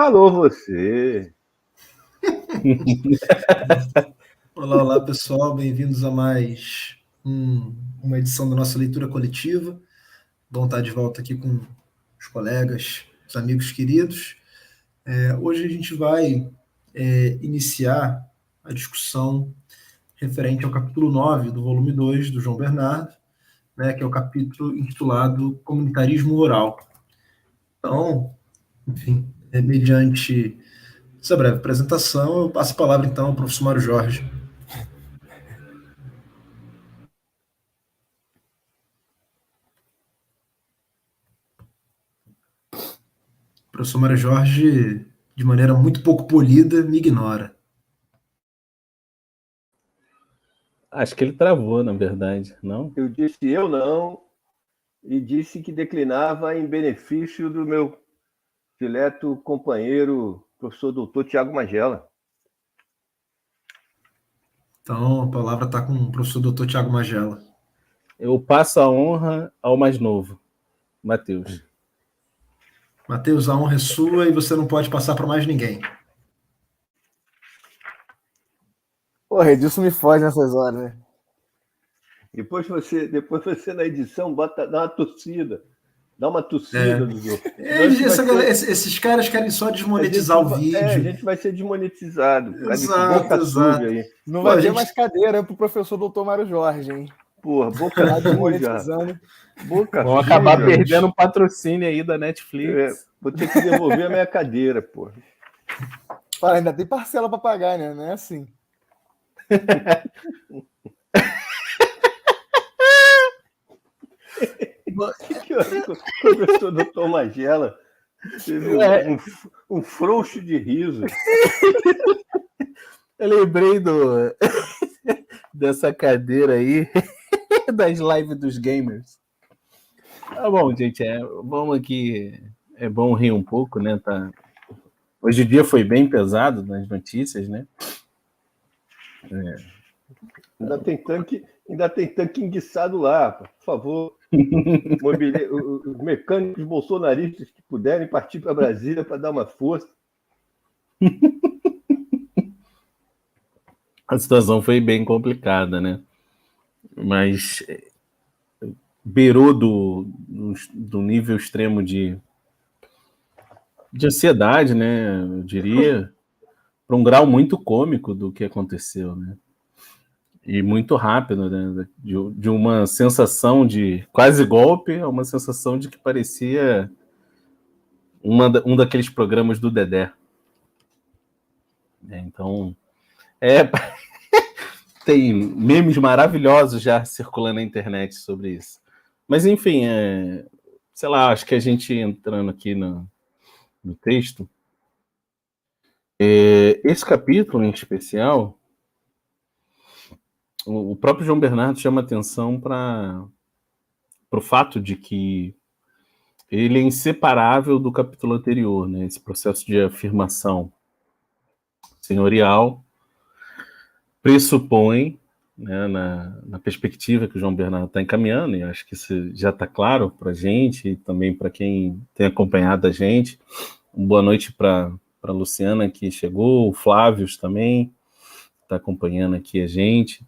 Alô, você! Olá, olá, pessoal. Bem-vindos a mais uma edição da nossa leitura coletiva. Bom estar de volta aqui com os colegas, os amigos queridos. Hoje a gente vai iniciar a discussão referente ao capítulo 9 do volume 2 do João Bernardo, né, que é o capítulo intitulado Comunitarismo Oral. Então, enfim, mediante essa breve apresentação, eu passo a palavra então ao professor Mário Jorge. O professor Mário Jorge, de maneira muito pouco polida, me ignora. Acho que ele travou, na verdade, não? Eu disse eu não, e disse que declinava em benefício do meu dileto companheiro, professor doutor Tiago Magela. Então, a palavra está com o professor doutor Tiago Magela. Eu passo a honra ao mais novo, Matheus. Matheus, a honra é sua e você não pode passar para mais ninguém. Porra, Edilson me foge nessas horas, né? Depois você na edição dá uma tossida. Dá uma tossida, Dudu. Esses caras querem só desmonetizar o vídeo. A gente vai ser desmonetizado. Exato. Aí. Não vai ter mais cadeira pro professor doutor Mário Jorge, hein? Porra, boca suja. Vão acabar perdendo o patrocínio aí da Netflix. Vou ter que devolver a minha cadeira, porra. Fala, ainda tem parcela para pagar, né? Não é assim. O professor doutor Magela teve um frouxo de riso. Eu lembrei dessa cadeira aí, das lives dos gamers. Tá bom, gente, vamos aqui. É bom rir um pouco, né? Tá... Hoje o dia foi bem pesado nas notícias, né? Ainda tem tanque enguiçado lá, por favor. Os mecânicos bolsonaristas que puderem partir para Brasília para dar uma força. A situação foi bem complicada, né? Mas beirou do nível extremo de ansiedade, né? Eu diria, para um grau muito cômico do que aconteceu, né? E muito rápido, né? De uma sensação de quase golpe a uma sensação de que parecia um daqueles programas do Dedé. Então, tem memes maravilhosos já circulando na internet sobre isso. Mas, enfim, sei lá, acho que a gente entrando aqui no texto, esse capítulo em especial, o próprio João Bernardo chama atenção para o fato de que ele é inseparável do capítulo anterior, né? Esse processo de afirmação senhorial pressupõe, né, na perspectiva que o João Bernardo está encaminhando, e acho que isso já está claro para a gente e também para quem tem acompanhado a gente. Boa noite para a Luciana, que chegou, o Flávio também está acompanhando aqui a gente.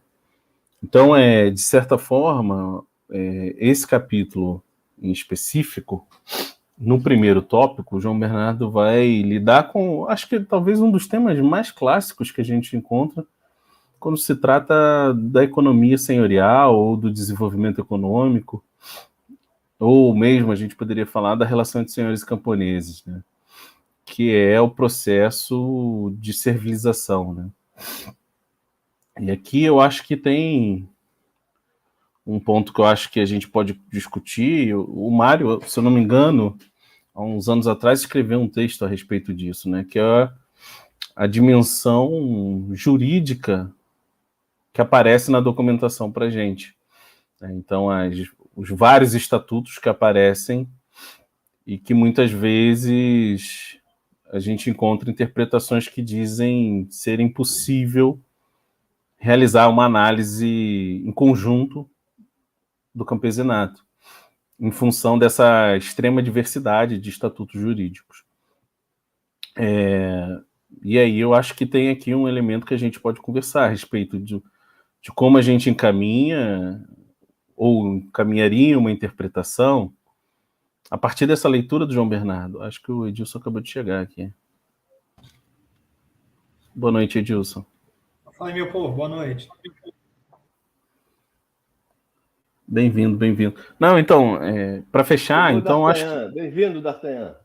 Então, de certa forma, esse capítulo em específico, no primeiro tópico, o João Bernardo vai lidar com, acho que talvez um dos temas mais clássicos que a gente encontra quando se trata da economia senhorial ou do desenvolvimento econômico, ou mesmo a gente poderia falar da relação entre senhores e camponeses, né? Que é o processo de servilização, né? E aqui eu acho que tem um ponto que eu acho que a gente pode discutir. O Mário, se eu não me engano, há uns anos atrás escreveu um texto a respeito disso, né? Que é a dimensão jurídica que aparece na documentação para a gente. Então, os vários estatutos que aparecem e que muitas vezes a gente encontra interpretações que dizem ser impossível realizar uma análise em conjunto do campesinato, em função dessa extrema diversidade de estatutos jurídicos. E aí eu acho que tem aqui um elemento que a gente pode conversar a respeito de como a gente encaminha ou encaminharia uma interpretação a partir dessa leitura do João Bernardo. Acho que o Edilson acabou de chegar aqui. Boa noite, Edilson. Fala aí, meu povo, boa noite. Bem-vindo, bem-vindo. Não, então, para fechar, então acho que... Bem-vindo, D'Artagnan.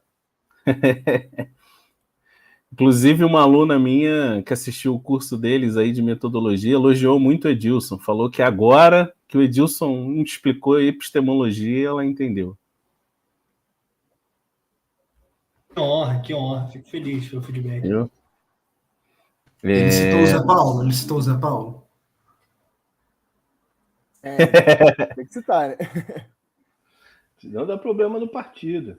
Inclusive, uma aluna minha que assistiu o curso deles aí de metodologia elogiou muito o Edilson. Falou que agora que o Edilson explicou a epistemologia, ela entendeu. Que honra. Fico feliz pelo feedback. Ele citou o Zé Paulo? Ele citou o Zé Paulo? Tem que citar, né? Senão dá problema no partido.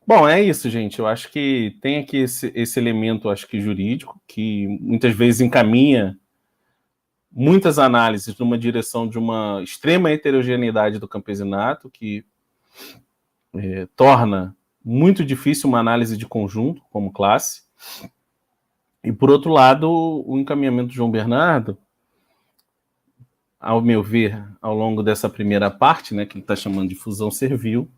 Bom, é isso, gente. Eu acho que tem aqui esse elemento, acho que jurídico, que muitas vezes encaminha muitas análises numa direção de uma extrema heterogeneidade do campesinato, que torna muito difícil uma análise de conjunto, como classe. E, por outro lado, o encaminhamento de João Bernardo, ao meu ver, ao longo dessa primeira parte, né, que ele está chamando de fusão servil,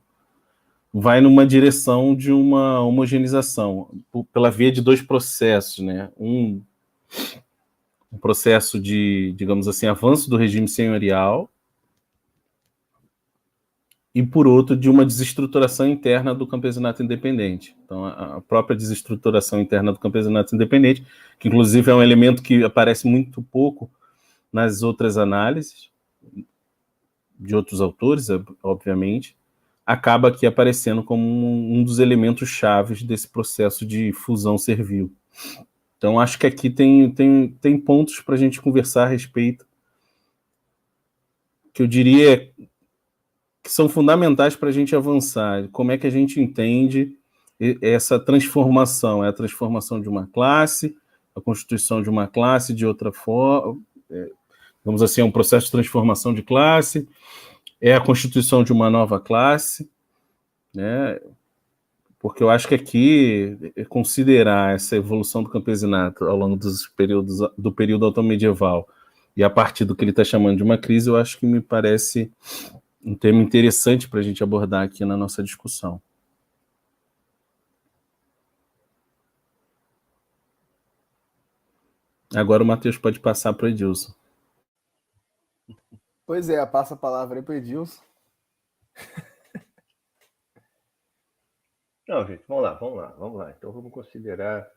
vai numa direção de uma homogeneização, pela via de dois processos, né? Um processo de, digamos assim, avanço do regime senhorial e, por outro, de uma desestruturação interna do campesinato independente. Então, a própria desestruturação interna do campesinato independente, que inclusive é um elemento que aparece muito pouco nas outras análises de outros autores, obviamente, acaba aqui aparecendo como um dos elementos chaves desse processo de fusão servil. Então, acho que aqui tem pontos para a gente conversar a respeito, que eu diria que são fundamentais para a gente avançar. Como é que a gente entende essa transformação? É a transformação de uma classe, a constituição de uma classe de outra forma, vamos assim, é um processo de transformação de classe, é a constituição de uma nova classe, né? Porque eu acho que aqui considerar essa evolução do campesinato ao longo do período automedieval e a partir do que ele está chamando de uma crise, eu acho que me parece um tema interessante para a gente abordar aqui na nossa discussão. Agora o Matheus pode passar para o Edilson. Pois é, passa a palavra aí para o Edilson. Não, gente, vamos lá. Então vamos considerar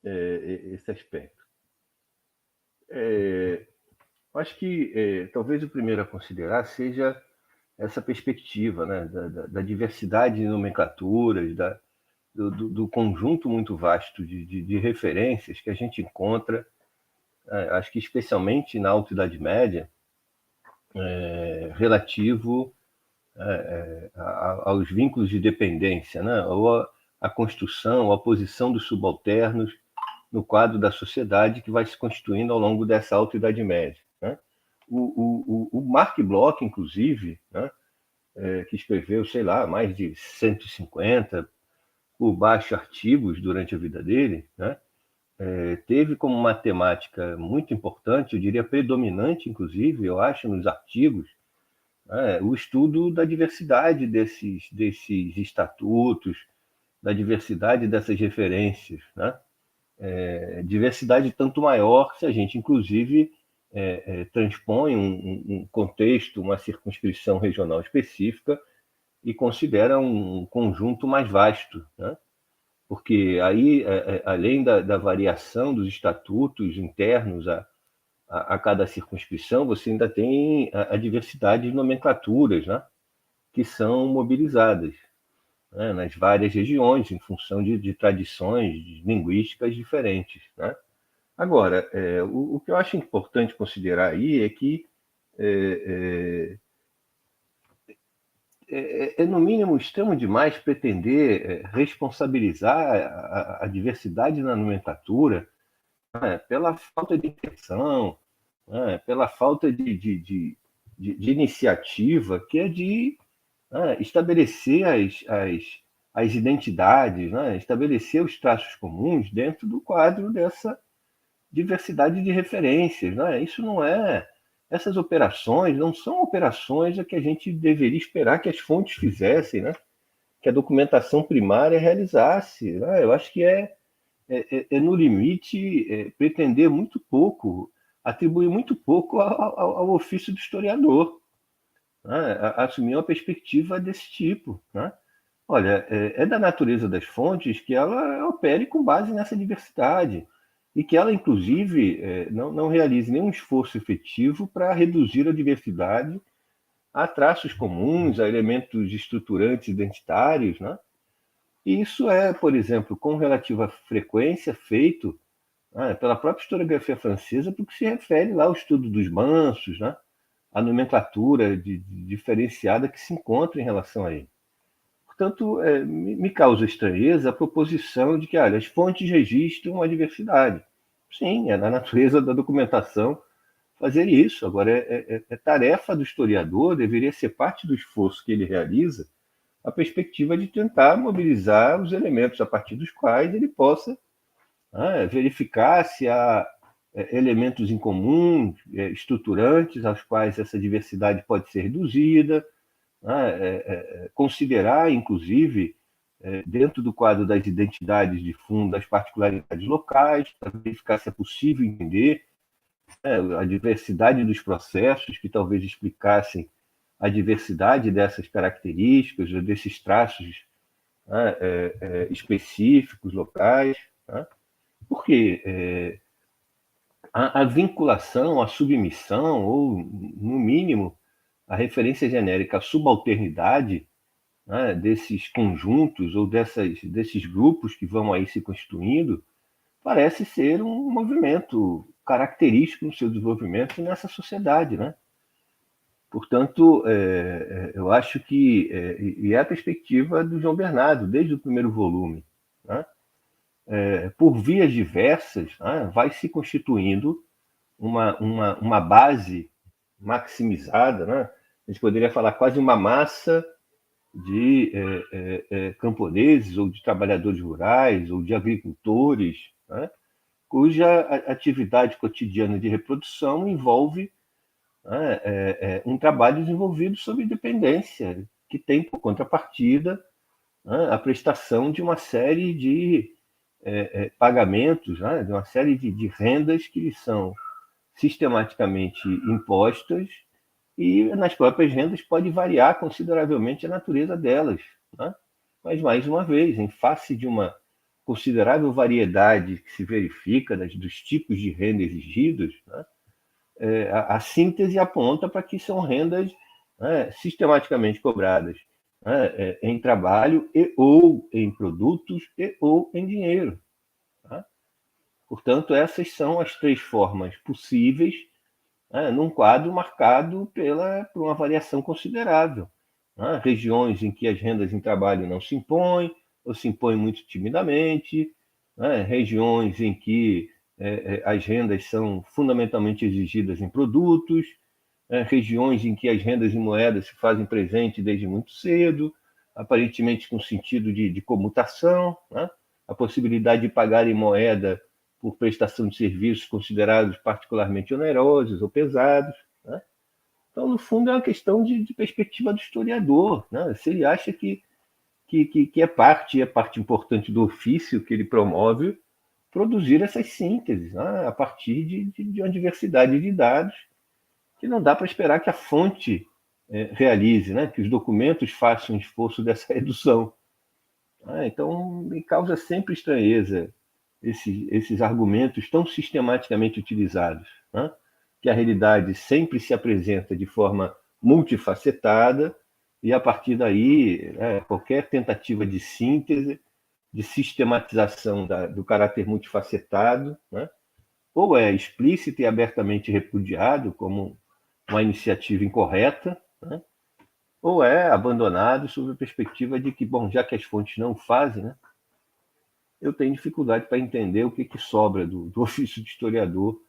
esse aspecto. Acho que talvez o primeiro a considerar seja essa perspectiva, né, da diversidade de nomenclaturas, do conjunto muito vasto de referências que a gente encontra, acho que especialmente na Alta Idade Média, relativo aos vínculos de dependência, né, ou a construção, a posição dos subalternos no quadro da sociedade que vai se constituindo ao longo dessa Alta Idade Média. Né? O Marc Bloch, inclusive, né, que escreveu, sei lá, mais de 150 por baixo artigos durante a vida dele, né, teve como uma temática muito importante, eu diria predominante, inclusive, eu acho, nos artigos, o estudo da diversidade desses estatutos, da diversidade dessas referências, né? Diversidade tanto maior se a gente, inclusive, transpõe um contexto, uma circunscrição regional específica e considera um conjunto mais vasto, né? Porque aí, além da variação dos estatutos internos a cada circunscrição, você ainda tem a diversidade de nomenclaturas, né, que são mobilizadas, né, nas várias regiões, em função de tradições linguísticas diferentes. Né? Agora, o que eu acho importante considerar aí é que no mínimo extremo demais pretender responsabilizar a diversidade na nomenclatura, né, pela falta de intenção, né, pela falta de iniciativa, que é de né, estabelecer as identidades, né, estabelecer os traços comuns dentro do quadro dessa diversidade de referências. Né? Isso não é. Essas operações não são operações a que a gente deveria esperar que as fontes fizessem, né? Que a documentação primária realizasse. Né? Eu acho que no limite, pretender muito pouco, atribuir muito pouco ao ofício do historiador, né? Assumir uma perspectiva desse tipo. Né? Olha, é da natureza das fontes que ela opere com base nessa diversidade e que ela, inclusive, não realize nenhum esforço efetivo para reduzir a diversidade a traços comuns, a elementos estruturantes identitários, né? E isso é, por exemplo, com relativa frequência feito, né, pela própria historiografia francesa, porque se refere lá ao estudo dos mansos, né? A nomenclatura diferenciada que se encontra em relação a ele. Portanto, me causa estranheza a proposição de que, olha, as fontes registram a diversidade. Sim, é da natureza da documentação fazer isso. Agora, é tarefa do historiador, deveria ser parte do esforço que ele realiza, a perspectiva de tentar mobilizar os elementos a partir dos quais ele possa verificar se há elementos em comum, estruturantes, aos quais essa diversidade pode ser reduzida, considerar, inclusive, dentro do quadro das identidades de fundo, as particularidades locais, para verificar se é possível entender a diversidade dos processos que talvez explicassem a diversidade dessas características, desses traços específicos, locais. Né? Porque a vinculação, a submissão, ou, no mínimo, a referência genérica à subalternidade, né, desses conjuntos ou desses grupos que vão aí se constituindo, parece ser um movimento característico no seu desenvolvimento nessa sociedade, né? Portanto, eu acho que, e é a perspectiva do João Bernardo, desde o primeiro volume, né? Por vias diversas, né, vai se constituindo uma base maximizada, né? A gente poderia falar quase uma massa de camponeses ou de trabalhadores rurais ou de agricultores, né? Cuja atividade cotidiana de reprodução envolve um trabalho desenvolvido sob dependência, que tem por contrapartida a prestação de uma série de pagamentos, né? De uma série de rendas que lhes são sistematicamente impostas, e nas próprias rendas pode variar consideravelmente a natureza delas. Né? Mas, mais uma vez, em face de uma considerável variedade que se verifica dos tipos de renda exigidos, né? A síntese aponta para que são rendas sistematicamente cobradas em trabalho e ou em produtos e ou em dinheiro. Tá? Portanto, essas são as três formas possíveis num quadro marcado por uma variação considerável. Né? Regiões em que as rendas em trabalho não se impõem, ou se impõem muito timidamente, né? Regiões em que as rendas são fundamentalmente exigidas em produtos, regiões em que as rendas em moedas se fazem presente desde muito cedo, aparentemente com sentido de comutação, né? A possibilidade de pagar em moeda por prestação de serviços considerados particularmente onerosos ou pesados. Né? Então, no fundo, é uma questão de perspectiva do historiador. Né? Se ele acha que é parte importante do ofício que ele promove, produzir essas sínteses, né? A partir de uma diversidade de dados que não dá para esperar que a fonte realize, né? Que os documentos façam um esforço dessa redução. Então, me causa sempre estranheza esses argumentos tão sistematicamente utilizados, né? Que a realidade sempre se apresenta de forma multifacetada e, a partir daí, qualquer tentativa de síntese, de sistematização do caráter multifacetado, né? Ou é explícito e abertamente repudiado como uma iniciativa incorreta, né? Ou é abandonado sob a perspectiva de que, bom, já que as fontes não fazem, né? Eu tenho dificuldade para entender o que sobra do ofício de historiador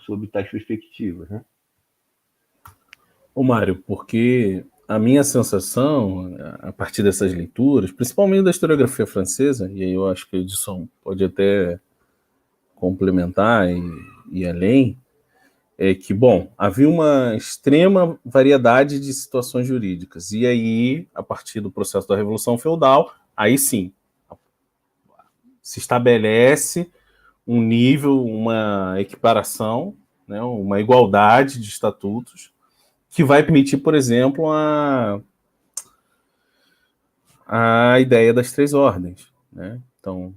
sob tais perspectivas. Né? Ô, Mário, porque a minha sensação, a partir dessas leituras, principalmente da historiografia francesa, e aí eu acho que o Edson pode até complementar e ir além, é que, bom, havia uma extrema variedade de situações jurídicas. E aí, a partir do processo da Revolução Feudal, aí sim, se estabelece um nível, uma equiparação, né, uma igualdade de estatutos, que vai permitir, por exemplo, a ideia das três ordens. Né? Então,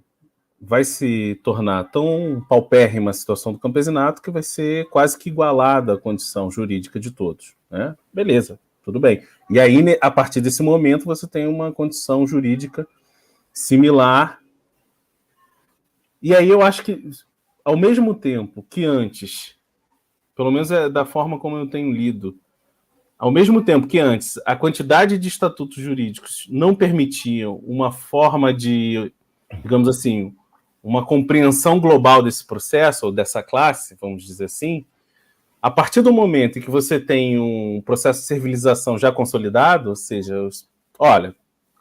vai se tornar tão paupérrima a situação do campesinato que vai ser quase que igualada à condição jurídica de todos. Né? Beleza, tudo bem. E aí, a partir desse momento, você tem uma condição jurídica similar. E aí eu acho que, ao mesmo tempo que antes, pelo menos é da forma como eu tenho lido, ao mesmo tempo que antes a quantidade de estatutos jurídicos não permitiam uma forma de, digamos assim, uma compreensão global desse processo, ou dessa classe, vamos dizer assim, a partir do momento em que você tem um processo de civilização já consolidado, ou seja, olha,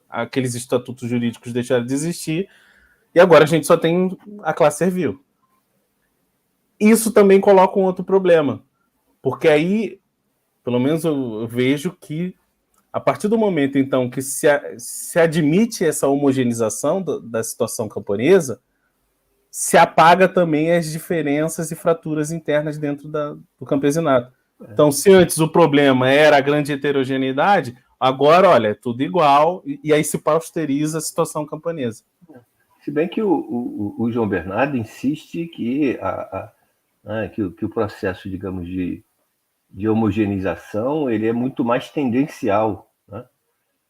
aqueles estatutos jurídicos deixaram de existir, e agora a gente só tem a classe servil. Isso também coloca um outro problema, porque aí, pelo menos eu vejo que, a partir do momento, então, que se admite essa homogeneização da situação camponesa, se apaga também as diferenças e fraturas internas dentro do campesinato. Então, se antes o problema era a grande heterogeneidade, agora, olha, é tudo igual, e aí se pasteuriza a situação camponesa. Se bem que o João Bernardo insiste que, que o processo, digamos, de homogeneização ele é muito mais tendencial, né,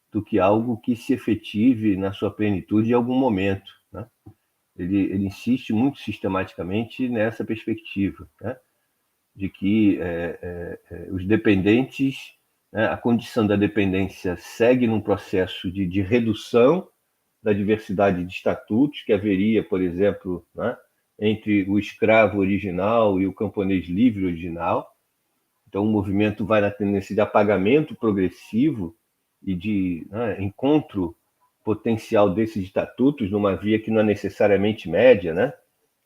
do que algo que se efetive na sua plenitude em algum momento. Né? Ele insiste muito sistematicamente nessa perspectiva, né, de que os dependentes, né, a condição da dependência segue num processo de redução da diversidade de estatutos que haveria, por exemplo, né, entre o escravo original e o camponês livre original. Então, o movimento vai na tendência de apagamento progressivo e de encontro potencial desses estatutos numa via que não é necessariamente média, né?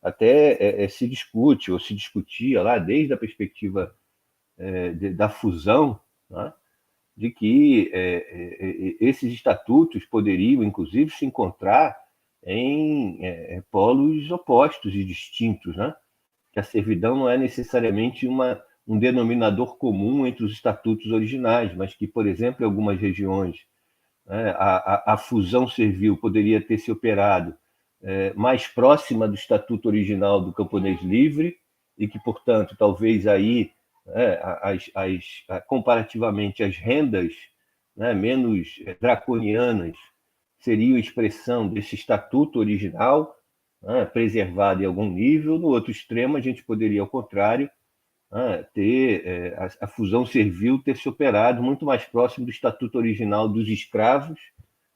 Até se discute, ou se discutia lá desde a perspectiva da fusão, né, de que esses estatutos poderiam, inclusive, se encontrar em polos opostos e distintos, né? Que a servidão não é necessariamente um denominador comum entre os estatutos originais, mas que, por exemplo, em algumas regiões, né, a fusão servil poderia ter se operado mais próxima do estatuto original do camponês livre e que, portanto, talvez aí comparativamente as rendas, né, menos draconianas seriam expressão desse estatuto original, né, preservado em algum nível. No outro extremo, a gente poderia, ao contrário, ter a fusão servil ter se operado muito mais próximo do estatuto original dos escravos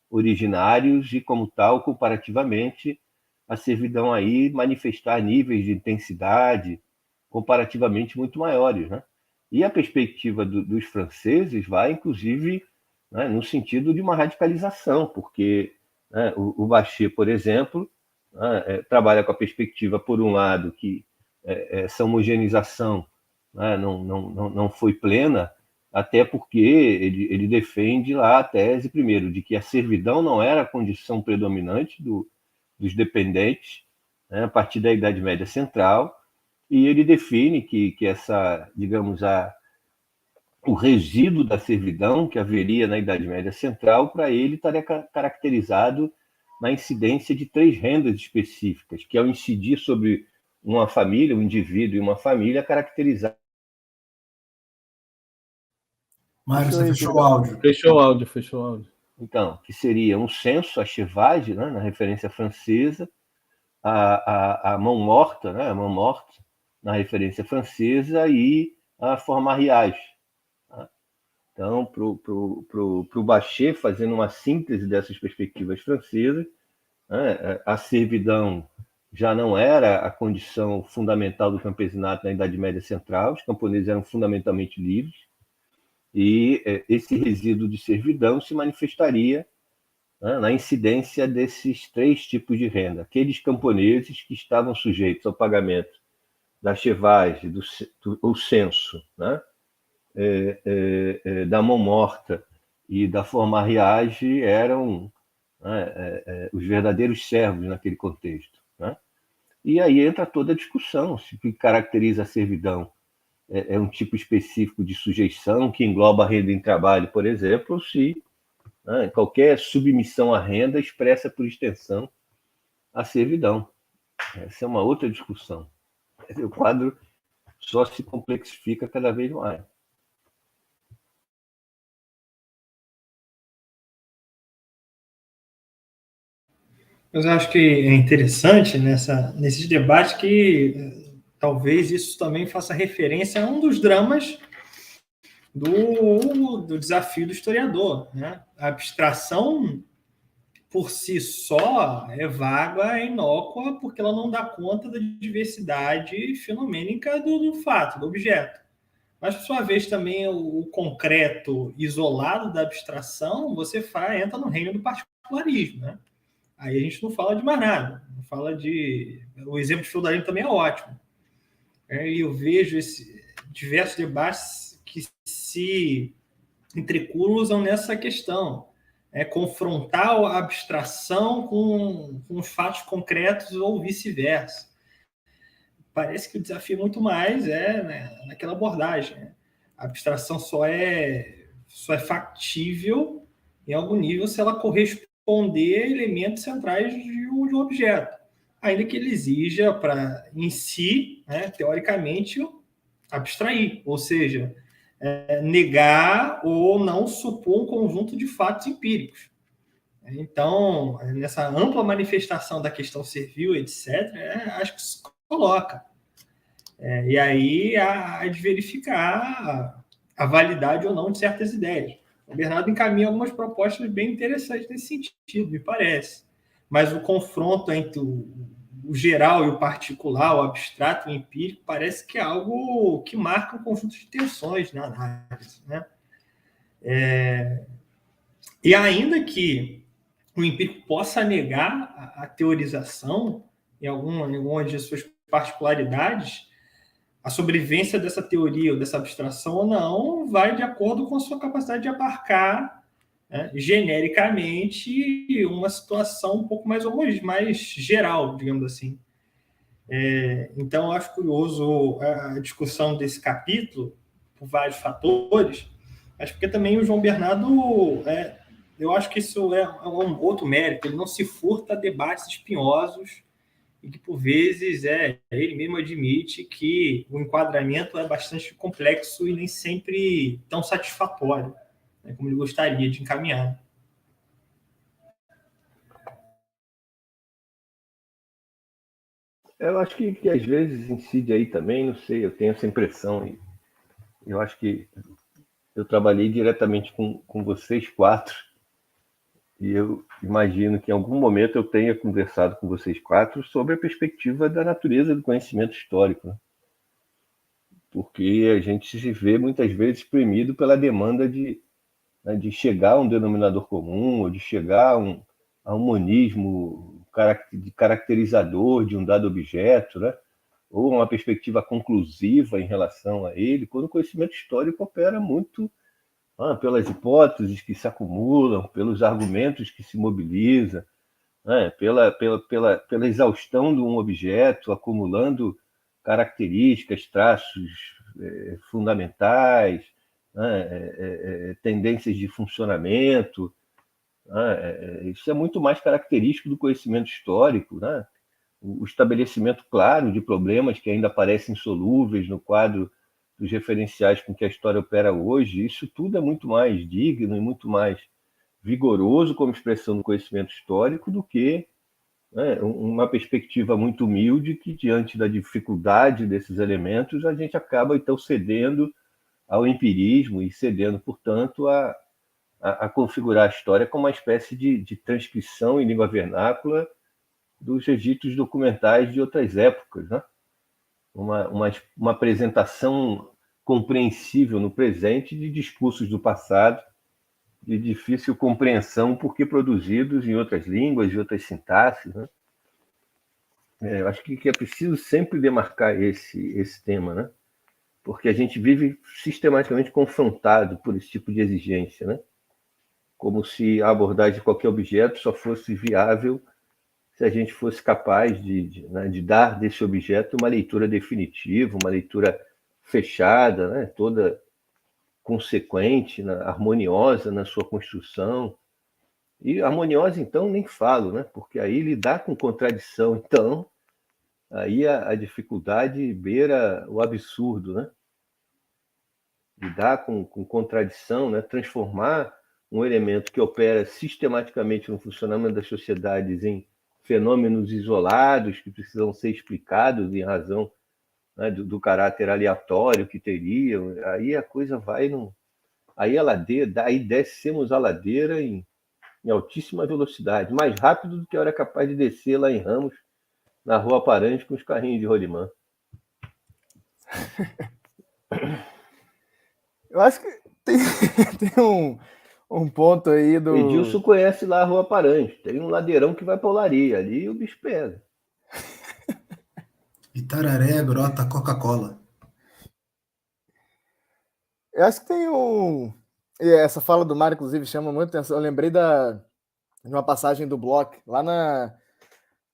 originários e, como tal, comparativamente, a servidão aí manifestar níveis de intensidade comparativamente muito maiores. Né? E a perspectiva dos franceses vai, inclusive, né, no sentido de uma radicalização, porque né, o Bachet, por exemplo, trabalha com a perspectiva, por um lado, que essa homogeneização não foi plena, até porque ele defende lá a tese, primeiro, de que a servidão não era a condição predominante dos dependentes, né, a partir da Idade Média Central, e ele define que essa, digamos, o resíduo da servidão que haveria na Idade Média Central, para ele estaria caracterizado na incidência de 3 rendas específicas, que ao incidir sobre uma família, um indivíduo e uma família, caracterizar. Mário, você fechou o áudio. Fechou o áudio. Então, que seria um censo, a chevage, né, na referência francesa, a mão morta, né, a mão morta, na referência francesa, e a formariage. Tá? Então, para o Bachet, fazendo uma síntese dessas perspectivas francesas, né, a servidão já não era a condição fundamental do campesinato na Idade Média Central, os camponeses eram fundamentalmente livres, E esse resíduo de servidão se manifestaria, né, na incidência desses 3 tipos de renda. Aqueles camponeses que estavam sujeitos ao pagamento da chevagem, ou censo, né, da mão morta e da formarriagem eram, né, os verdadeiros servos naquele contexto, né? E aí entra toda a discussão se o que caracteriza a servidão é um tipo específico de sujeição que engloba a renda em trabalho, por exemplo, ou se, né, qualquer submissão à renda expressa por extensão a servidão. Essa é uma outra discussão. O quadro só se complexifica cada vez mais. Mas eu acho que é interessante nesses debates que talvez isso também faça referência a um dos dramas do desafio do historiador, né? A abstração por si só é vaga, é inócua, porque ela não dá conta da diversidade fenomênica do fato, do objeto. Mas, por sua vez, também o concreto isolado da abstração, você entra no reino do particularismo, né? Aí a gente não fala de mais nada, não fala de... O exemplo de feudalismo também é ótimo. E eu vejo diversos debates que se entrecruzam nessa questão. Confrontar a abstração com os fatos concretos ou vice-versa. Parece que o desafio é muito mais né, naquela abordagem. Né? A abstração só é factível em algum nível se ela corresponder a elementos centrais de um objeto, ainda que ele exija em si, né, teoricamente, abstrair, ou seja, negar ou não supor um conjunto de fatos empíricos. Então, nessa ampla manifestação da questão servil, etc., acho que se coloca. E aí há de verificar a validade ou não de certas ideias. O Bernardo encaminha algumas propostas bem interessantes nesse sentido, me parece. Mas o confronto entre o geral e o particular, o abstrato e o empírico, parece que é algo que marca um conjunto de tensões na análise, né? E ainda que o empírico possa negar a teorização em algumas de suas particularidades, a sobrevivência dessa teoria ou dessa abstração ou não vai de acordo com a sua capacidade de abarcar, né, genericamente uma situação um pouco mais geral, digamos assim. Então, eu acho curioso a discussão desse capítulo, por vários fatores, mas porque também o João Bernardo, eu acho que isso é um outro mérito, ele não se furta a debates espinhosos e que, por vezes, ele mesmo admite que o enquadramento é bastante complexo e nem sempre tão satisfatório, né, como ele gostaria de encaminhar. Eu acho que às vezes incide aí também, não sei, eu tenho essa impressão. Eu acho que eu trabalhei diretamente com vocês 4, e eu imagino que em algum momento eu tenha conversado com vocês 4 sobre a perspectiva da natureza do conhecimento histórico, né? Porque a gente se vê muitas vezes espremido pela demanda de chegar a um denominador comum, ou de chegar a um monismo caracterizador de um dado objeto, né? Ou uma perspectiva conclusiva em relação a ele, quando o conhecimento histórico opera muito pelas hipóteses que se acumulam, pelos argumentos que se mobilizam, né? pela exaustão de um objeto, acumulando características, traços fundamentais, né? Tendências de funcionamento. Isso é muito mais característico do conhecimento histórico, né? O estabelecimento claro de problemas que ainda parecem insolúveis no quadro dos referenciais com que a história opera hoje, isso tudo é muito mais digno e muito mais vigoroso como expressão do conhecimento histórico do que, né, uma perspectiva muito humilde que, diante da dificuldade desses elementos, a gente acaba, então, cedendo ao empirismo e cedendo, portanto, a configurar a história como uma espécie de transcrição em língua vernácula dos registros documentais de outras épocas, né? Uma apresentação compreensível no presente de discursos do passado, de difícil compreensão, porque produzidos em outras línguas e outras sintaxes, né? Eu acho que é preciso sempre demarcar esse tema, né? Porque a gente vive sistematicamente confrontado por esse tipo de exigência, né? Como se a abordagem de qualquer objeto só fosse viável se a gente fosse capaz de dar desse objeto uma leitura definitiva, uma leitura fechada, né? Toda consequente, né? Harmoniosa na sua construção. E harmoniosa, então, nem falo, né? Porque aí lidar com contradição, então, aí a dificuldade beira o absurdo, né? Lidar com contradição, né? Transformar um elemento que opera sistematicamente no funcionamento das sociedades em fenômenos isolados que precisam ser explicados em razão, né, do caráter aleatório que teriam, aí a coisa vai aí a ladeira, aí descemos a ladeira em altíssima velocidade, mais rápido do que eu era capaz de descer lá em Ramos, na Rua Paranhos, com os carrinhos de rolimã. Eu acho que tem, tem um ponto aí do... Edilson conhece lá a Rua Paranhos, tem um ladeirão que vai para Olaria, ali o bicho pega. Itararé, Grota, Coca-Cola. Eu acho que tem um... E essa fala do Mário, inclusive, chama muito atenção. Eu lembrei de uma passagem do Bloch, lá na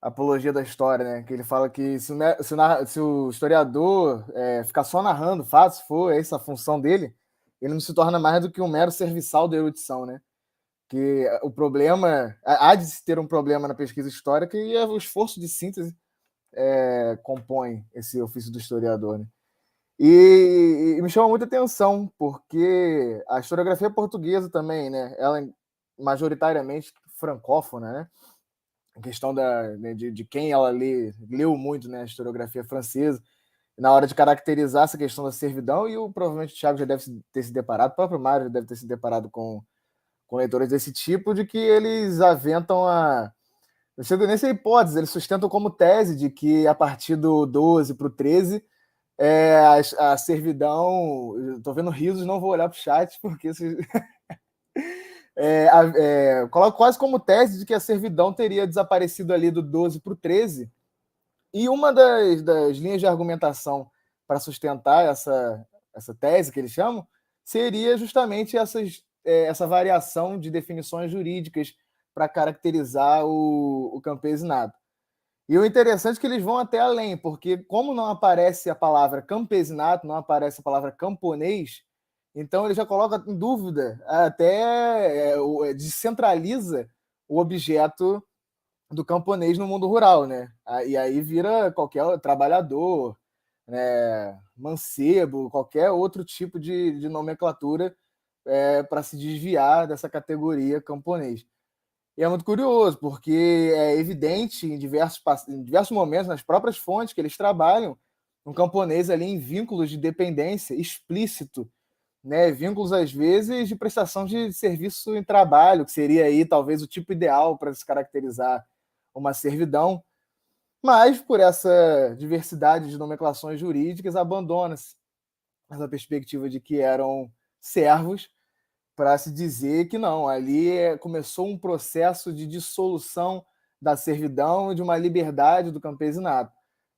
Apologia da História, né? Que ele fala que se o historiador ficar só narrando fatos, se for essa a função dele, ele não se torna mais do que um mero serviçal da erudição, né? Que o problema... Há de se ter um problema na pesquisa histórica e o esforço de síntese compõe esse ofício do historiador, né? E me chama muita atenção, porque a historiografia portuguesa também, né? Ela é majoritariamente francófona, né? A questão de quem ela leu muito, né? A historiografia francesa, na hora de caracterizar essa questão da servidão, e provavelmente o Thiago já deve ter se deparado, o próprio Mário já deve ter se deparado com leitores desse tipo, de que eles aventam não chego nessa hipótese, eles sustentam como tese de que a partir do 12 para o 13 a servidão... Estou vendo risos, não vou olhar para o chat, porque coloco quase como tese de que a servidão teria desaparecido ali do 12 para o 13, e uma das linhas de argumentação para sustentar essa tese que eles chamam seria justamente essa variação de definições jurídicas para caracterizar o campesinato. E o interessante é que eles vão até além, porque como não aparece a palavra campesinato, não aparece a palavra camponês, então ele já coloca em dúvida, até descentraliza o objeto do camponês no mundo rural, né? E aí vira qualquer trabalhador, né, mancebo, qualquer outro tipo de nomenclatura para se desviar dessa categoria camponês. E é muito curioso, porque é evidente em diversos momentos, nas próprias fontes que eles trabalham, um camponês ali em vínculos de dependência explícito, né? Vínculos, às vezes, de prestação de serviço em trabalho, que seria aí talvez o tipo ideal para se caracterizar uma servidão. Mas, por essa diversidade de nomenclações jurídicas, abandona-se essa perspectiva de que eram servos, para se dizer que não, ali começou um processo de dissolução da servidão e de uma liberdade do campesinato.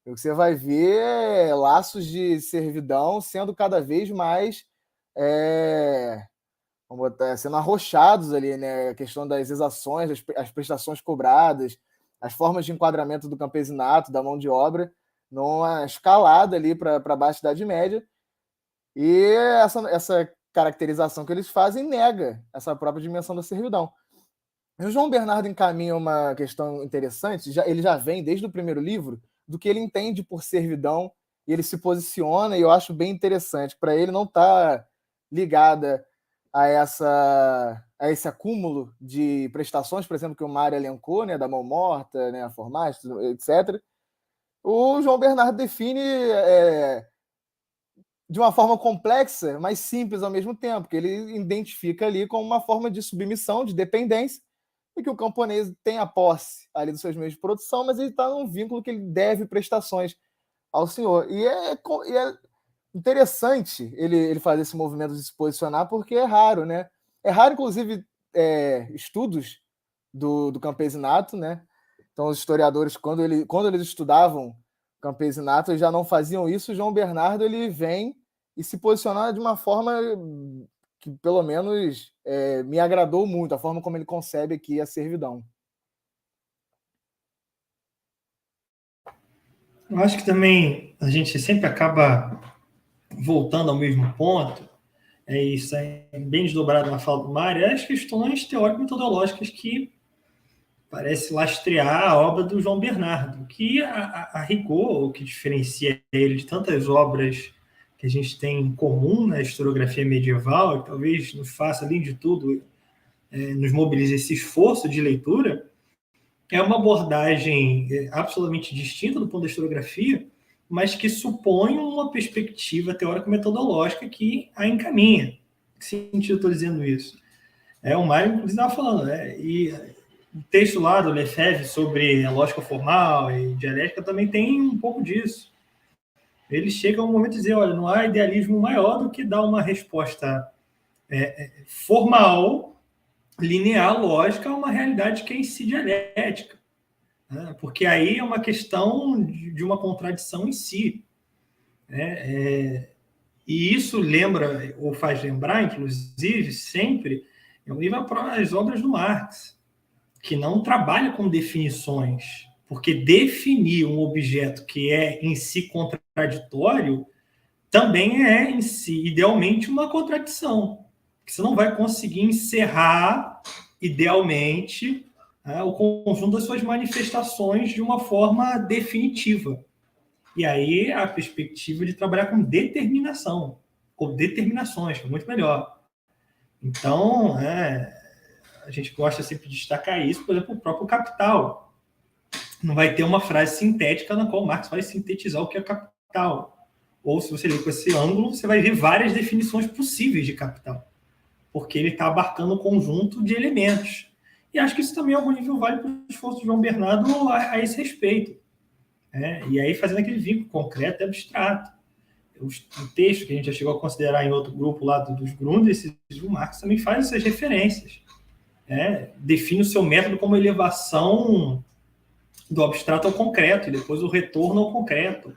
E o que você vai ver é laços de servidão sendo cada vez mais sendo arrochados ali, né? A questão das exações, as prestações cobradas, as formas de enquadramento do campesinato, da mão de obra, numa escalada ali para baixo da Idade Média. E essa caracterização que eles fazem nega essa própria dimensão da servidão. E o João Bernardo encaminha uma questão interessante, ele já vem desde o primeiro livro do que ele entende por servidão, e ele se posiciona, e eu acho bem interessante, para ele não estar ligada a esse acúmulo de prestações, por exemplo, que o Mário elencou, né, da mão morta, né, a formagem, etc. O João Bernardo define de uma forma complexa, mas simples ao mesmo tempo, que ele identifica ali como uma forma de submissão, de dependência, e que o camponês tem a posse ali dos seus meios de produção, mas ele está num vínculo que ele deve prestações ao senhor. E é interessante ele fazer esse movimento de se posicionar, porque é raro, né? É raro, inclusive, estudos do campesinato, né? Então, os historiadores, quando eles estudavam campesinato, eles já não faziam isso. O João Bernardo ele vem e se posiciona de uma forma que, pelo menos, me agradou muito, a forma como ele concebe aqui a servidão. Eu acho que também a gente sempre acaba voltando ao mesmo ponto, isso é bem desdobrado na fala do Mário, as questões teórico-metodológicas que parece lastrear a obra do João Bernardo, que a rigor, o que diferencia ele de tantas obras que a gente tem em comum na historiografia medieval, e talvez nos faça, além de tudo, nos mobilize esse esforço de leitura, é uma abordagem absolutamente distinta do ponto da historiografia, mas que supõe uma perspectiva teórico-metodológica que a encaminha. Em que sentido eu estou dizendo isso? O Mário, inclusive, estava falando, e o texto lá do Lefebvre sobre a lógica formal e dialética também tem um pouco disso. Ele chega a um momento de dizer, olha, não há idealismo maior do que dar uma resposta formal, linear, lógica, a uma realidade que é em si dialética. Né? Porque aí é uma questão de uma contradição em si. E isso lembra, ou faz lembrar, inclusive, sempre, as obras do Marx, que não trabalha com definições, porque definir um objeto que é em si contraditório também é em si, idealmente, uma contradição. Você não vai conseguir encerrar, idealmente, o conjunto das suas manifestações de uma forma definitiva. E aí a perspectiva de trabalhar com determinação, ou determinações, que é muito melhor. Então, a gente gosta sempre de destacar isso, por exemplo, o próprio Capital. Não vai ter uma frase sintética na qual Marx vai sintetizar o que é capital. Ou, se você ler com esse ângulo, você vai ver várias definições possíveis de capital, porque ele está abarcando um conjunto de elementos. E acho que isso também, em algum nível, vale para o esforço de João Bernardo a esse respeito. E aí, fazendo aquele vínculo concreto e abstrato. O texto que a gente já chegou a considerar em outro grupo lá dos Grundrisse, o Marx também faz essas referências. Define o seu método como elevação do abstrato ao concreto, e depois o retorno ao concreto.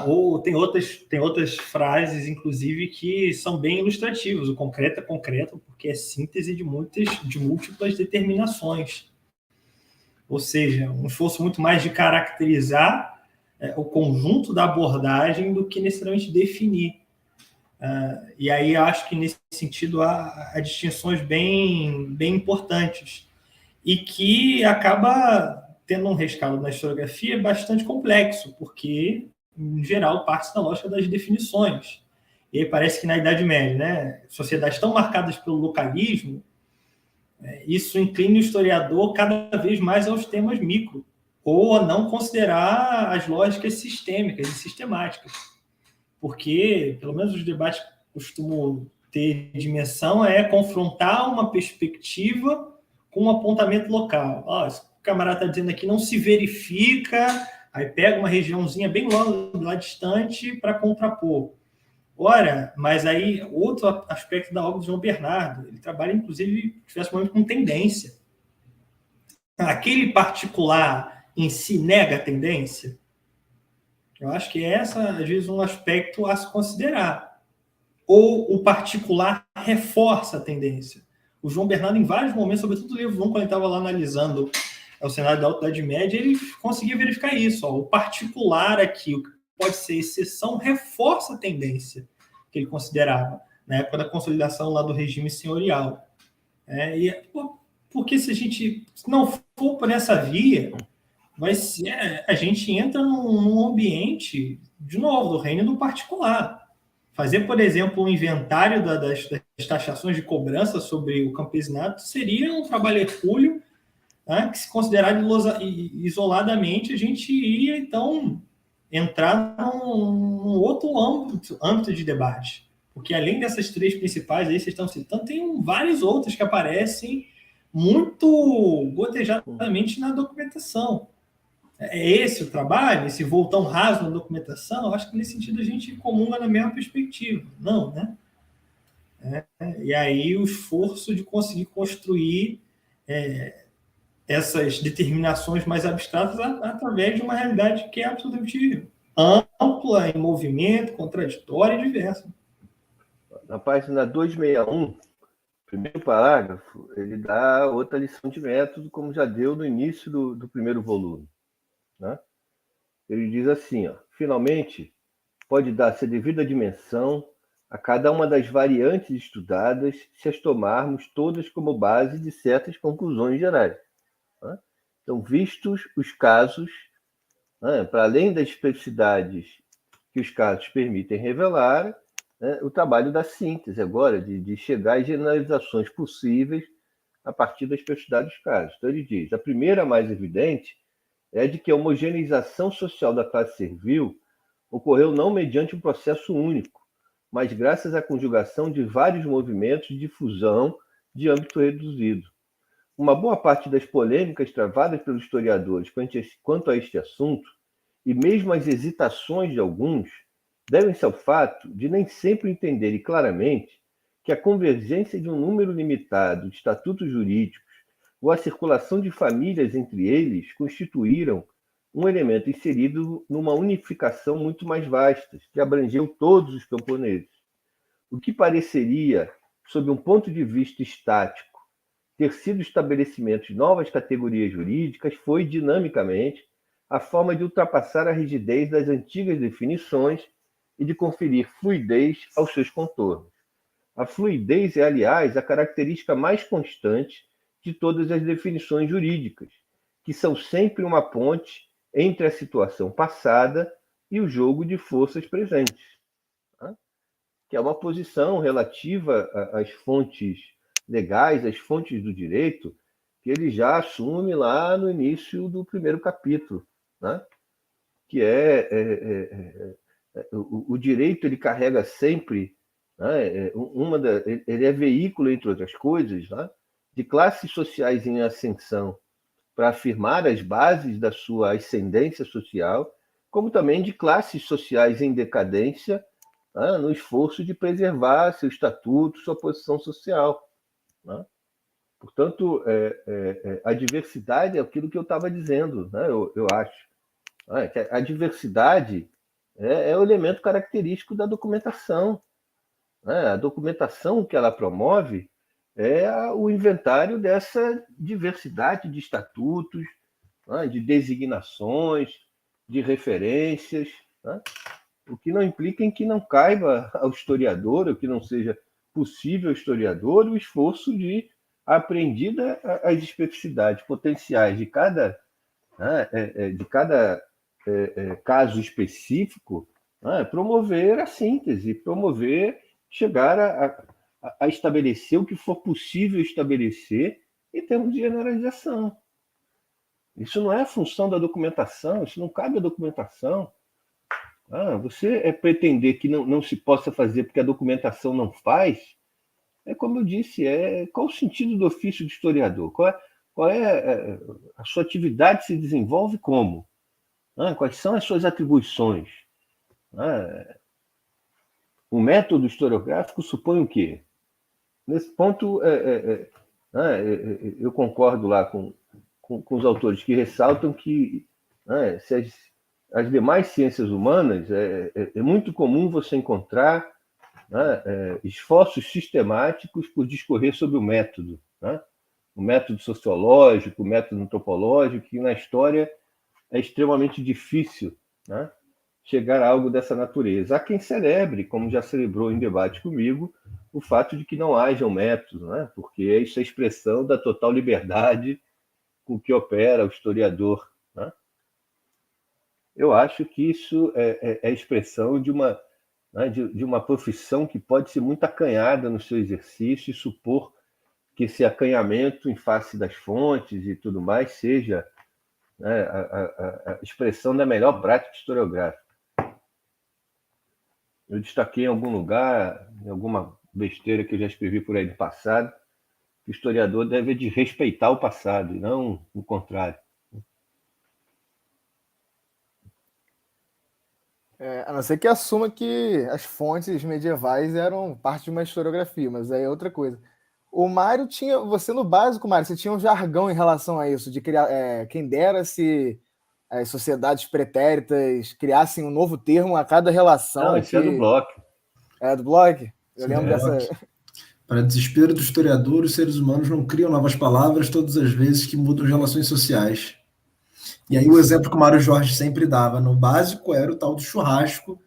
Ou tem outras frases, inclusive, que são bem ilustrativas. O concreto é concreto porque é síntese de múltiplas determinações. Ou seja, um esforço muito mais de caracterizar o conjunto da abordagem do que necessariamente definir. E aí acho que, nesse sentido, há distinções bem importantes e que acaba tendo um rescaldo na historiografia bastante complexo, porque, em geral, parte da lógica das definições. E aí parece que na Idade Média, né, sociedades tão marcadas pelo localismo, isso inclina o historiador cada vez mais aos temas micro, ou a não considerar as lógicas sistêmicas e sistemáticas. Porque, pelo menos os debates que costumam ter dimensão, confrontar uma perspectiva com um apontamento local. O camarada está dizendo aqui, não se verifica, aí pega uma regiãozinha bem lá distante para contrapor. Ora, mas aí outro aspecto da obra de João Bernardo, ele trabalha, inclusive, diversamente com tendência. Aquele particular em si nega a tendência? Eu acho que essa, às vezes, um aspecto a se considerar. Ou o particular reforça a tendência. O João Bernardo, em vários momentos, sobretudo no livro 1, quando ele estava lá analisando o cenário da Alta Idade Média, ele conseguia verificar isso. O particular aqui, o que pode ser exceção, reforça a tendência que ele considerava na época da consolidação lá do regime senhorial. Porque se a gente não for por essa via, a gente entra num ambiente, de novo, do reino do particular. Fazer, por exemplo, um inventário das taxações de cobrança sobre o campesinato seria um trabalho hercúleo, que, se considerado isoladamente, a gente iria, então, entrar num outro âmbito de debate. Porque, além dessas três principais aí, vocês estão citando, tem vários outros que aparecem muito gotejadamente na documentação. É esse o trabalho? Esse voo tão raso na documentação? Eu acho que nesse sentido a gente comunga na mesma perspectiva. Não, né? E aí o esforço de conseguir construir essas determinações mais abstratas através de uma realidade que é absolutamente ampla, em movimento, contraditória e diversa. Na página 261, primeiro parágrafo, ele dá outra lição de método, como já deu no início do primeiro volume. Né? Ele diz assim, ó, finalmente, pode dar-se a devida dimensão a cada uma das variantes estudadas se as tomarmos todas como base de certas conclusões gerais. Né? Então, vistos os casos, né, para além das especificidades que os casos permitem revelar, né, o trabalho da síntese agora, de chegar às generalizações possíveis a partir da especificidade dos casos. Então, ele diz, a primeira mais evidente é de que a homogeneização social da classe servil ocorreu não mediante um processo único, mas graças à conjugação de vários movimentos de difusão de âmbito reduzido. Uma boa parte das polêmicas travadas pelos historiadores quanto a este assunto, e mesmo as hesitações de alguns, devem-se ao fato de nem sempre entenderem claramente que a convergência de um número limitado de estatutos jurídicos ou a circulação de famílias entre eles constituíram um elemento inserido numa unificação muito mais vasta, que abrangeu todos os camponeses. O que pareceria, sob um ponto de vista estático, ter sido estabelecimento de novas categorias jurídicas foi, dinamicamente, a forma de ultrapassar a rigidez das antigas definições e de conferir fluidez aos seus contornos. A fluidez é, aliás, a característica mais constante de todas as definições jurídicas, que são sempre uma ponte entre a situação passada e o jogo de forças presentes, tá? Que é uma posição relativa às fontes legais, às fontes do direito, que ele já assume lá no início do primeiro capítulo, né? Que o direito ele carrega sempre, né, ele é veículo, entre outras coisas, né, de classes sociais em ascensão para afirmar as bases da sua ascendência social, como também de classes sociais em decadência, né, no esforço de preservar seu estatuto, sua posição social. Né? Portanto, a diversidade é aquilo que eu estava dizendo, né, eu acho. A diversidade é o elemento característico da documentação. Né? A documentação que ela promove é o inventário dessa diversidade de estatutos, né? De designações, de referências, né? O que não implica em que não caiba ao historiador, ou que não seja possível ao historiador, o esforço de apreendida as especificidades potenciais de cada, né, caso específico, né, promover a síntese, promover, chegar a estabelecer o que for possível estabelecer em termos de generalização. Isso não é a função da documentação, isso não cabe à documentação. Você pretender que não se possa fazer porque a documentação não faz, como eu disse, qual o sentido do ofício de historiador? Qual é a sua atividade se desenvolve como? Quais são as suas atribuições? O método historiográfico supõe o quê? Nesse ponto, eu concordo lá com os autores que ressaltam que, se as demais ciências humanas, é muito comum você encontrar, esforços sistemáticos por discorrer sobre o método, o método sociológico, o método antropológico, que na história é extremamente difícil, chegar a algo dessa natureza. Há quem celebre, como já celebrou em debate comigo, o fato de que não haja um método, porque isso é a expressão da total liberdade com que opera o historiador. Eu acho que isso é a expressão de uma profissão que pode ser muito acanhada no seu exercício e supor que esse acanhamento em face das fontes e tudo mais seja a expressão da melhor prática historiográfica. Eu destaquei em algum lugar, em alguma besteira que eu já escrevi por aí no passado, que o historiador deve de respeitar o passado, e não o contrário. A não ser que assuma que as fontes medievais eram parte de uma historiografia, mas aí é outra coisa. O Mário tinha, você no básico, Mário, você tinha um jargão em relação a isso, de criar, quem dera se as sociedades pretéritas criassem um novo termo a cada relação. Não, esse é do bloco. É do blog? Eu Sim, lembro dessa. Para desespero do historiador, os seres humanos não criam novas palavras todas as vezes que mudam as relações sociais. E aí o exemplo que o Mário Jorge sempre dava no básico era o tal do churrasco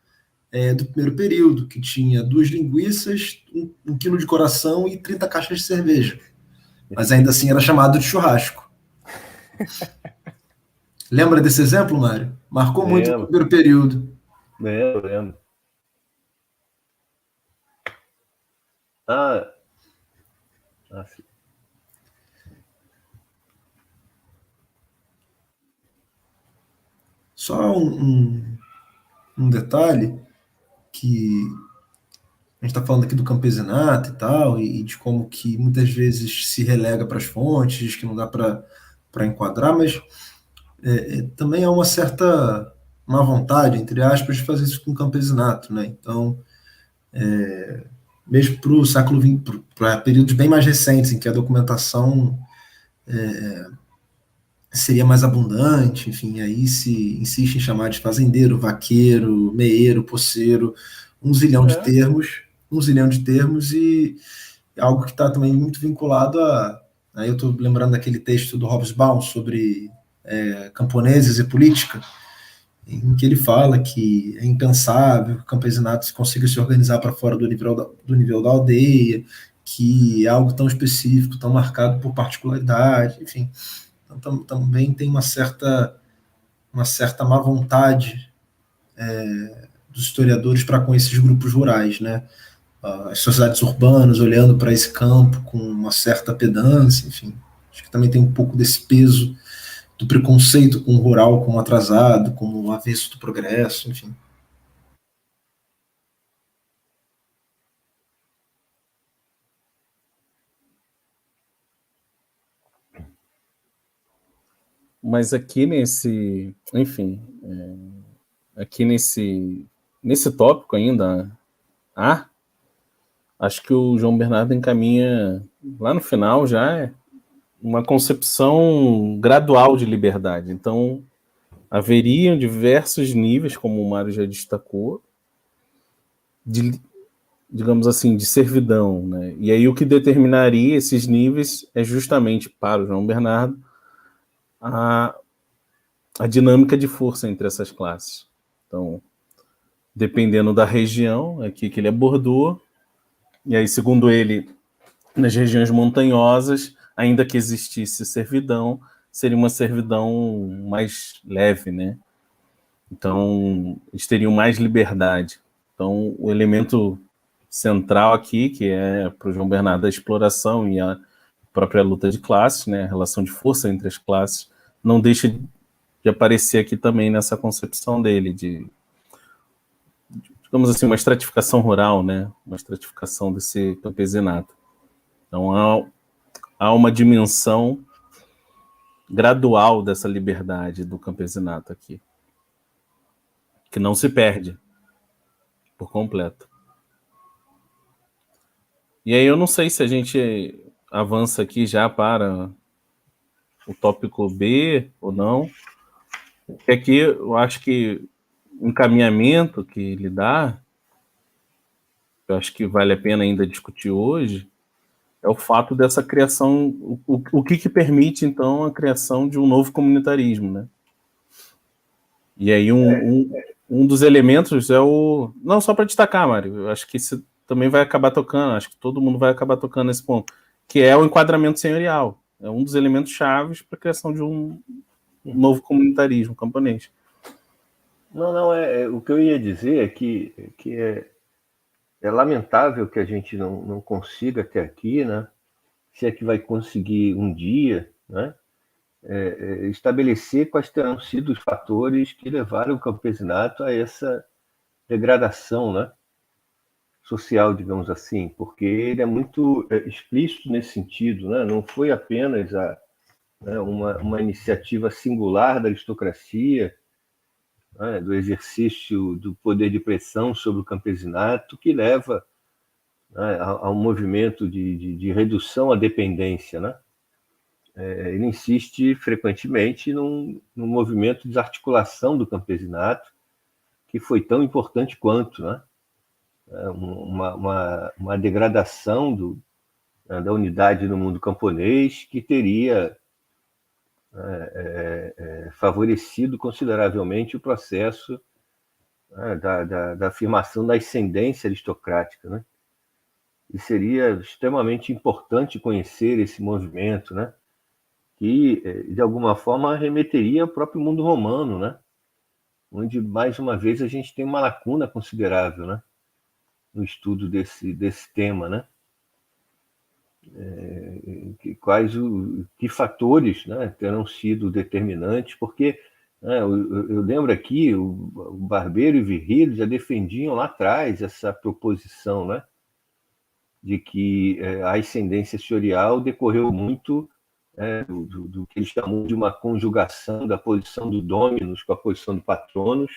do primeiro período, que tinha 2 linguiças, 1 quilo de coração e 30 caixas de cerveja. Mas ainda assim era chamado de churrasco. Lembra desse exemplo, Mário? Marcou muito o primeiro período. Lembro. Sim. Só um detalhe, que a gente está falando aqui do campesinato e tal, e de como que muitas vezes se relega para as fontes, diz que não dá para enquadrar, mas também há uma certa má vontade, entre aspas, de fazer isso com o campesinato, né? Então, mesmo para o século XX, para períodos bem mais recentes, em que a documentação seria mais abundante, enfim, aí se insiste em chamar de fazendeiro, vaqueiro, meeiro, poceiro, 1 zilhão de termos, e algo que está também muito vinculado aí eu estou lembrando daquele texto do Hobsbawm sobre camponeses e política, em que ele fala que é impensável que o campesinato consiga se organizar para fora do nível da aldeia, que é algo tão específico, tão marcado por particularidade, enfim. Então, também tem uma certa má vontade dos historiadores para com esses grupos rurais, né? As sociedades urbanas olhando para esse campo com uma certa pedância, enfim. Acho que também tem um pouco desse peso do preconceito com o rural como atrasado, como avesso do progresso, enfim. Mas aqui nesse, enfim, aqui nesse tópico ainda, acho que o João Bernardo encaminha lá no final já uma concepção gradual de liberdade. Então, haveriam diversos níveis, como o Mário já destacou, digamos assim, de servidão, né? E aí o que determinaria esses níveis é justamente, para o João Bernardo, a dinâmica de força entre essas classes. Então, dependendo da região aqui que ele abordou, e aí, segundo ele, nas regiões montanhosas, ainda que existisse servidão, seria uma servidão mais leve, né? Então, eles teriam mais liberdade. Então, o elemento central aqui, que é para o João Bernardo a exploração e a própria luta de classes, né, a relação de força entre as classes, não deixa de aparecer aqui também nessa concepção dele de, digamos assim, uma estratificação rural, né, uma estratificação desse campesinato. Então, há uma dimensão gradual dessa liberdade do campesinato aqui, que não se perde por completo. E aí eu não sei se a gente avança aqui já para o tópico B ou não. Porque aqui eu acho que o encaminhamento que ele dá, eu acho que vale a pena ainda discutir hoje, é o fato dessa criação, o que permite, então, a criação de um novo comunitarismo, né? E aí um dos elementos é o... Não, só para destacar, Mário, eu acho que isso também vai acabar tocando, acho que todo mundo vai acabar tocando nesse ponto, que é o enquadramento senhorial. É um dos elementos chaves para a criação de um novo comunitarismo camponês. Não, o que eu ia dizer é que é lamentável que a gente não consiga até aqui, né? Se é que vai conseguir um dia, né? Estabelecer quais terão sido os fatores que levaram o campesinato a essa degradação, né? Social, digamos assim, porque ele é muito explícito nesse sentido, né? Não foi apenas uma iniciativa singular da aristocracia né, do exercício do poder de pressão sobre o campesinato, que leva, né, a um movimento de redução à dependência, né? Ele insiste frequentemente num movimento de desarticulação do campesinato, que foi tão importante quanto, né? Uma degradação da unidade no mundo camponês que teria favorecido consideravelmente o processo, né, da afirmação da ascendência aristocrática, né? E seria extremamente importante conhecer esse movimento, né, que, de alguma forma, remeteria ao próprio mundo romano, né, onde, mais uma vez, a gente tem uma lacuna considerável, né, no estudo desse tema, né? Que fatores, né, terão sido determinantes, porque, né, eu lembro aqui, o Barbeiro e Virgílio já defendiam lá atrás essa proposição, né, de que a ascendência senhorial decorreu muito do que eles chamam de uma conjugação da posição do dominus com a posição do patronus,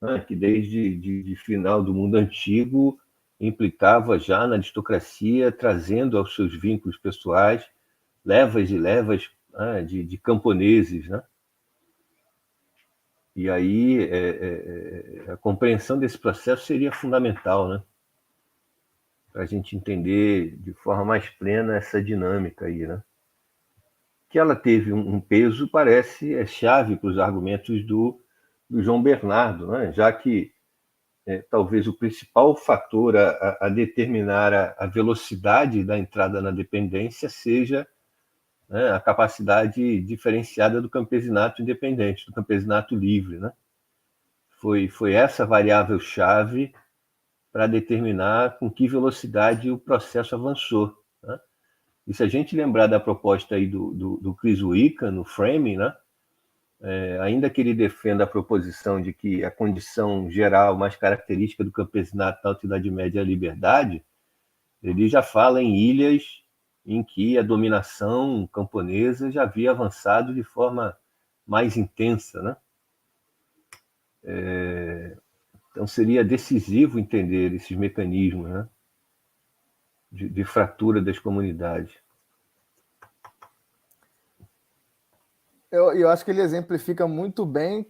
né, que desde final do mundo antigo implicava já na aristocracia, trazendo aos seus vínculos pessoais levas e levas, né, de camponeses, né? E aí a compreensão desse processo seria fundamental, né, para a gente entender de forma mais plena essa dinâmica aí, né? Que ela teve um peso, parece, chave para os argumentos do João Bernardo, né? Já que talvez o principal fator a determinar a velocidade da entrada na dependência seja, né, a capacidade diferenciada do campesinato independente, do campesinato livre, né? Foi essa variável-chave para determinar com que velocidade o processo avançou, né? E se a gente lembrar da proposta aí do Chris Wickham no framing, né, ainda que ele defenda a proposição de que a condição geral mais característica do campesinato na Alta Idade Média é a liberdade, ele já fala em ilhas em que a dominação camponesa já havia avançado de forma mais intensa, né? Então seria decisivo entender esses mecanismos, né, de fratura das comunidades. Eu acho que ele exemplifica muito bem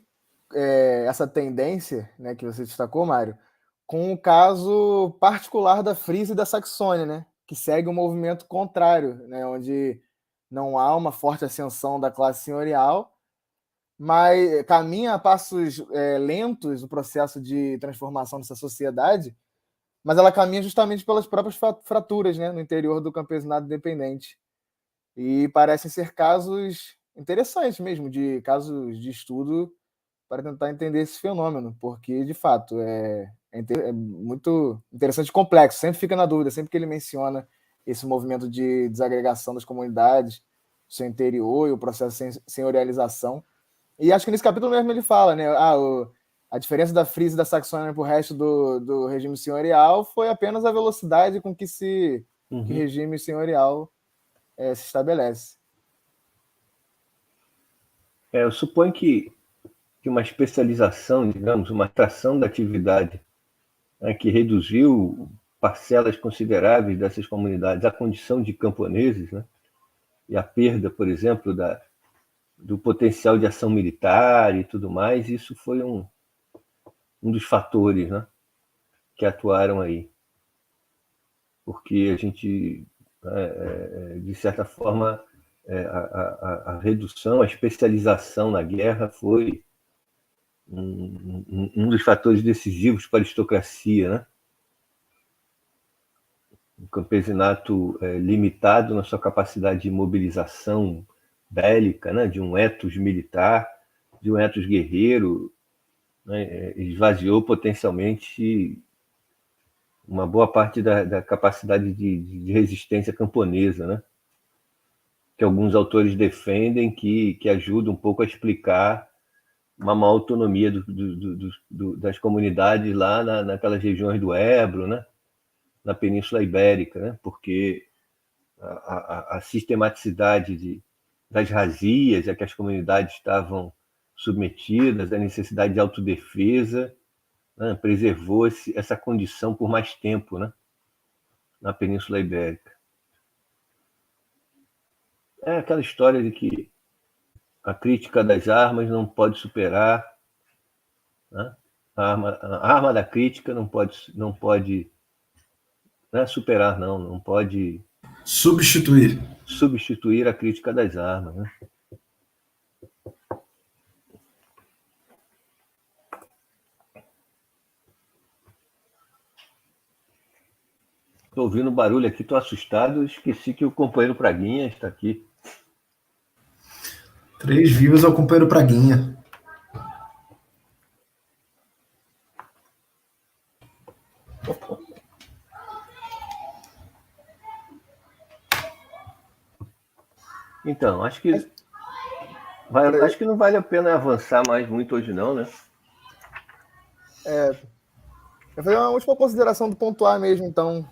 essa tendência, né, que você destacou, Mário, com o caso particular da Frísia e da Saxônia, né, que segue um movimento contrário, né, onde não há uma forte ascensão da classe senhorial, mas caminha a passos lentos o processo de transformação dessa sociedade, mas ela caminha justamente pelas próprias fraturas, né, no interior do campesinato independente. E parecem ser casos interessantes mesmo, de casos de estudo para tentar entender esse fenômeno, porque, de fato, é muito interessante e complexo. Sempre fica na dúvida, sempre que ele menciona esse movimento de desagregação das comunidades, seu interior e o processo de senhorialização. E acho que nesse capítulo mesmo ele fala, né? A diferença da Frísia e da Saxônia para o resto do regime senhorial foi apenas a velocidade com que que o regime senhorial se estabelece. Eu suponho que uma especialização, digamos, uma atração da atividade, né, que reduziu parcelas consideráveis dessas comunidades à condição de camponeses, né, e a perda, por exemplo, do potencial de ação militar e tudo mais, isso foi um dos fatores, né, que atuaram aí. Porque a gente, de certa forma, a redução, a especialização na guerra foi um dos fatores decisivos para a aristocracia, né? O campesinato limitado na sua capacidade de mobilização bélica, né? De um ethos militar, de um ethos guerreiro, né? Esvaziou potencialmente uma boa parte da capacidade de resistência camponesa, né? Que alguns autores defendem que ajuda um pouco a explicar uma maior autonomia das comunidades lá naquelas regiões do Ebro, né? Na Península Ibérica, né? Porque a sistematicidade das razias a que as comunidades estavam submetidas, a necessidade de autodefesa, né? Preservou essa condição por mais tempo, né? Na Península Ibérica. É aquela história de que a crítica das armas não pode superar, né? A arma da crítica não pode superar, não pode substituir a crítica das armas, né? Estou ouvindo barulho aqui, estou assustado, esqueci que o companheiro Praguinha está aqui. 3 vivos ao companheiro Praguinha. Então, acho que não vale a pena avançar mais muito hoje não, né? Eu vou fazer uma última consideração do ponto A mesmo, então,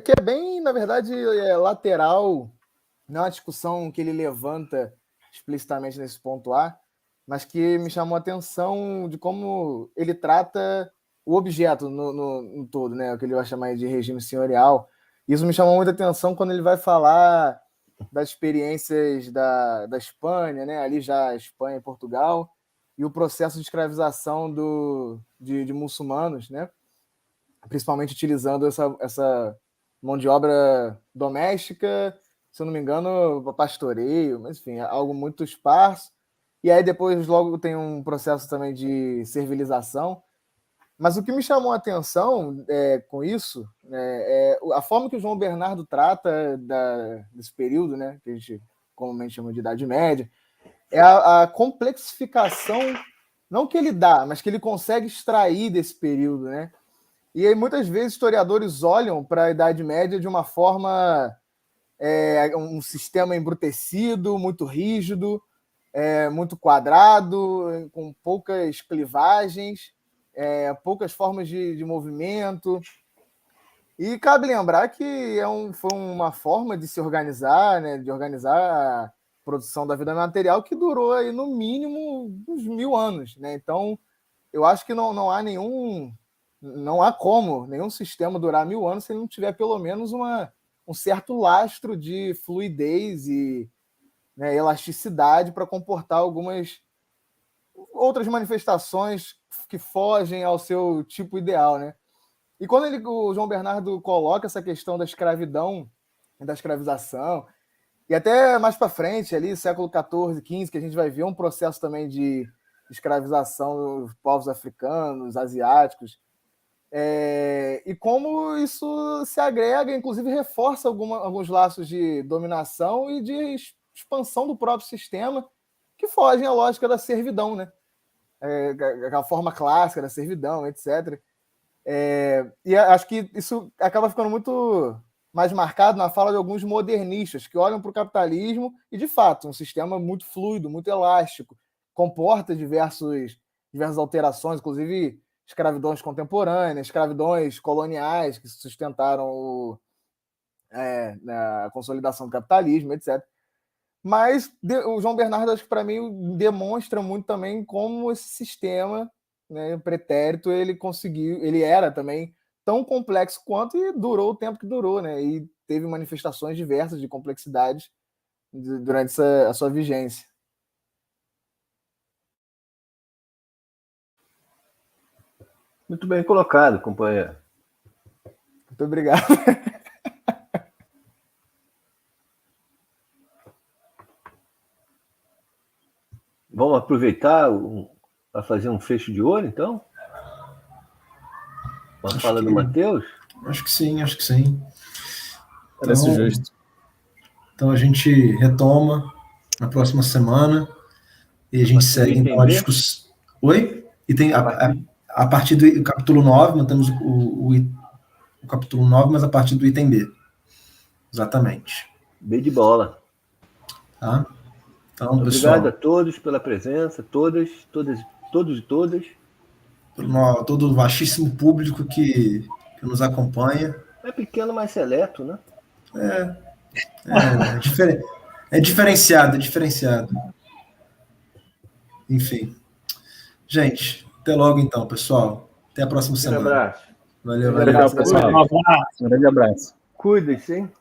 que é bem, na verdade, lateral, não é uma discussão que ele levanta explicitamente nesse ponto A, mas que me chamou a atenção de como ele trata o objeto no todo, né? O que ele vai chamar de regime senhorial. Isso me chamou muita atenção quando ele vai falar das experiências da Espanha, né? Ali já Espanha e Portugal, e o processo de escravização de muçulmanos, né? Principalmente utilizando essa mão de obra doméstica, se eu não me engano, pastoreio, mas enfim, algo muito esparso. E aí depois logo tem um processo também de servilização. Mas o que me chamou a atenção com isso, né, é a forma que o João Bernardo trata desse período, né, que a gente comumente chama de Idade Média, é a complexificação, não que ele dá, mas que ele consegue extrair desse período, né? E aí muitas vezes historiadores olham para a Idade Média de uma forma, um sistema embrutecido, muito rígido, muito quadrado, com poucas clivagens, poucas formas de movimento. E cabe lembrar que foi uma forma de se organizar, né, de organizar a produção da vida material que durou aí, no mínimo uns 1000 anos. Né? Então, eu acho que não há como nenhum sistema durar 1000 anos se ele não tiver pelo menos um certo lastro de fluidez e, né, elasticidade para comportar algumas outras manifestações que fogem ao seu tipo ideal, né? E quando o João Bernardo coloca essa questão da escravidão, da escravização, e até mais para frente, ali, século XIV, XV, que a gente vai ver um processo também de escravização dos povos africanos, asiáticos, e como isso se agrega, inclusive reforça alguns laços de dominação e de expansão do próprio sistema, que fogem à lógica da servidão, né? A forma clássica da servidão, etc. E acho que isso acaba ficando muito mais marcado na fala de alguns modernistas que olham para o capitalismo e, de fato, um sistema muito fluido, muito elástico, comporta diversas alterações, inclusive escravidões contemporâneas, escravidões coloniais que sustentaram a consolidação do capitalismo, etc. Mas o João Bernardo, acho que para mim, demonstra muito também como esse sistema, né, pretérito, ele era também tão complexo quanto e durou o tempo que durou, né? E teve manifestações diversas de complexidade durante a sua vigência. Muito bem colocado, companheiro. Muito obrigado. Vamos aproveitar para fazer um fecho de olho, então? Com a fala do Matheus? Acho que sim. Parece justo. Então a gente retoma na próxima semana e a gente segue então a discussão. Oi? E tem a partir do capítulo 9, mantemos o capítulo 9, mas a partir do item B. Exatamente. B de bola. Tá? Então, obrigado, pessoal, a todos pela presença, todos e todas. Todo o vastíssimo público que nos acompanha. É pequeno, mas seleto, né? É diferenciado. Enfim. Gente, até logo então, pessoal. Até a próxima Um semana. abraço. Valeu, Legal, valeu. pessoal. Um abraço. Um grande abraço. Cuidem-se, hein?